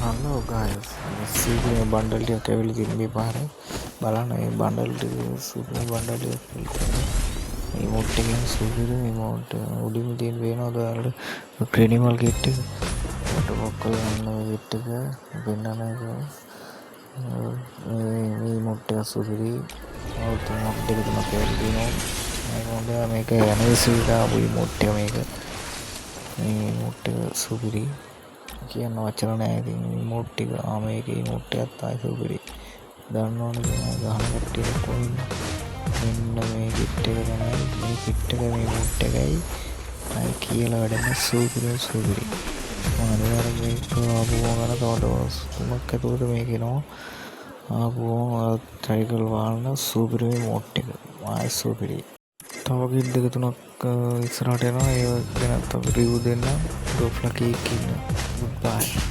hello guys සූපිම bundle ටිකක් ඇවිල්ලා තියෙන මේ පාරේ බලන්න මේ බණ්ඩල් ටික සූපිම බණ්ඩල් ටිකක් මේ මොට් එකෙන් සූපිම මේ මොට් උඩින් තියෙන වෙනවද ඔයාලට ක්‍රෙනිමල් කිට් එක ඔට ඔක්කොල ගන්න කිට් එක පෙන්නන එක මේ මොට් එක සූපිරි ඔත් මොට් දෙක තුනක් ඇවිල්ලා තියෙනවා මේක හොඳ මේක ඇනිවර්සරි දාපු මොට් එක මේක මේ මොට් එක සූපිරි කියන්න වචන නෑ ඉතින් මොට් ටික මේකේ මොට් එකක් තායි සුපිරි දන්නවනේ ගහන කට්ටිය කොහෙන්ද මෙන්න මේ කිට් එක තමයි මේ කිට් එක මේ මොට් එකයි අය කියලා වැඩම සුපිරි මොනවාද මේක ආපුවම ගන්න තවඩ තුනක් ඇතුළත මේක එනවා ආපුවම try කරලා බලන්න සුපිරි මොට් එක ආයි සුපිරි තව කිට් දෙක තුනක් ඉස්සරහට එනවා ඒ ගැන තව රිව්යු දෙන්න ගොෆ්ලා කීක් ඉන්න goodbye